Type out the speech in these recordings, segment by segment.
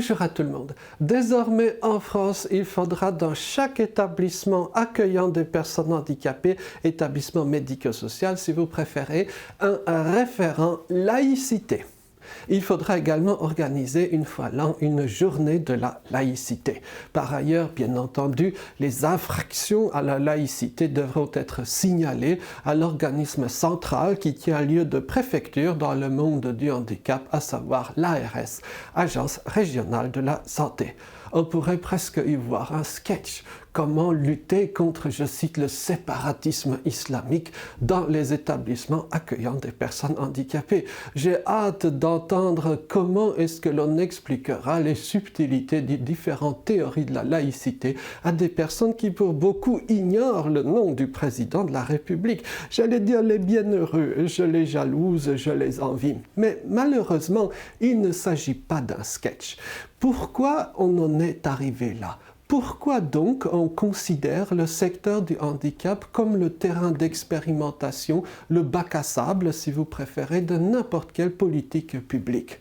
Bonjour à tout le monde. Désormais en France, il faudra dans chaque établissement accueillant des personnes handicapées, établissement médico-social si vous préférez, un référent laïcité. Il faudra également organiser une fois l'an une journée de la laïcité. Par ailleurs, bien entendu, les infractions à la laïcité devront être signalées à l'organisme central qui tient lieu de préfecture dans le monde du handicap, à savoir l'ARS, Agence régionale de la santé. On pourrait presque y voir un sketch. Comment lutter contre, je cite, le séparatisme islamique dans les établissements accueillant des personnes handicapées. J'ai hâte d'entendre comment est-ce que l'on expliquera les subtilités des différentes théories de la laïcité à des personnes qui pour beaucoup ignorent le nom du président de la République. J'allais dire les bienheureux, je les jalouse, je les envie. Mais malheureusement, il ne s'agit pas d'un sketch. Pourquoi on en est arrivé là ? Pourquoi donc on considère le secteur du handicap comme le terrain d'expérimentation, le bac à sable, si vous préférez, de n'importe quelle politique publique?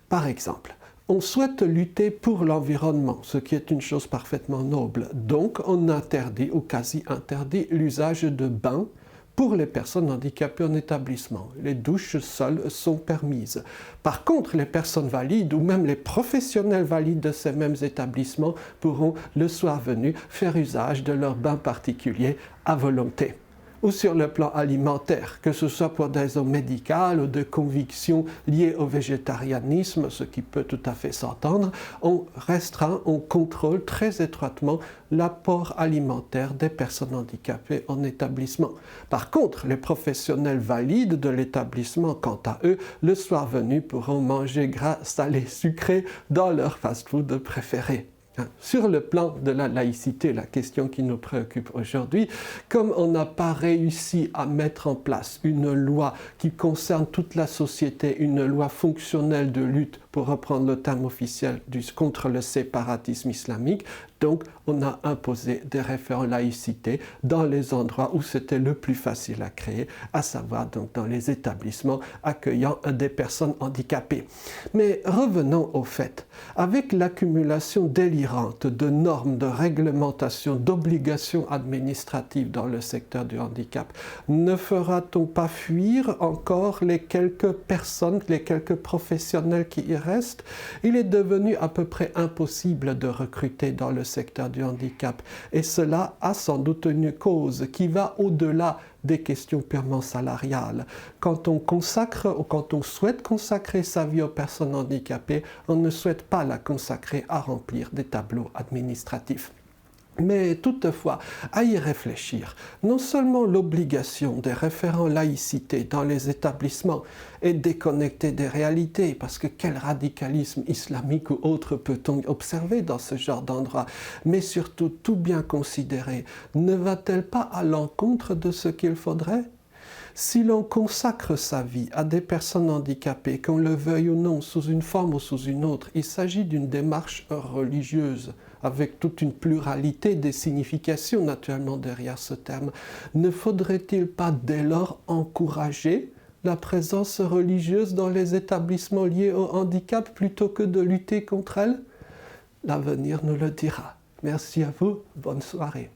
Par exemple, on souhaite lutter pour l'environnement, ce qui est une chose parfaitement noble. Donc, on interdit ou quasi interdit l'usage de bains pour les personnes handicapées en établissement. Les douches seules sont permises. Par contre, les personnes valides ou même les professionnels valides de ces mêmes établissements pourront, le soir venu, faire usage de leurs bains particuliers à volonté. Ou sur le plan alimentaire, que ce soit pour des raisons médicales ou de convictions liées au végétarianisme, ce qui peut tout à fait s'entendre, on restreint, on contrôle très étroitement l'apport alimentaire des personnes handicapées en établissement. Par contre, les professionnels valides de l'établissement, quant à eux, le soir venu, pourront manger gras, salé, sucré dans leur fast-food préféré. Sur le plan de la laïcité, la question qui nous préoccupe aujourd'hui, comme on n'a pas réussi à mettre en place une loi qui concerne toute la société, une loi fonctionnelle de lutte, pour reprendre le terme officiel, contre le séparatisme islamique, donc on a imposé des référents laïcité dans les endroits où c'était le plus facile à créer, à savoir donc dans les établissements accueillant des personnes handicapées. Mais revenons au fait, avec l'accumulation délirante de normes, de réglementations, d'obligations administratives dans le secteur du handicap, ne fera-t-on pas fuir encore les quelques personnes, les quelques professionnels qui y restent? Il est devenu à peu près impossible de recruter dans le secteur du handicap. Et cela a sans doute une cause qui va au-delà des questions purement salariales. Quand on consacre ou quand on souhaite consacrer sa vie aux personnes handicapées, on ne souhaite pas la consacrer à remplir des tableaux administratifs. Mais toutefois, à y réfléchir, non seulement l'obligation des référents laïcité dans les établissements est déconnectée des réalités, parce que quel radicalisme islamique ou autre peut-on observer dans ce genre d'endroit, mais surtout tout bien considéré, ne va-t-elle pas à l'encontre de ce qu'il faudrait ? Si l'on consacre sa vie à des personnes handicapées, qu'on le veuille ou non, sous une forme ou sous une autre, il s'agit d'une démarche religieuse, avec toute une pluralité des significations naturellement derrière ce terme. Ne faudrait-il pas dès lors encourager la présence religieuse dans les établissements liés au handicap plutôt que de lutter contre elle? L'avenir nous le dira. Merci à vous, bonne soirée.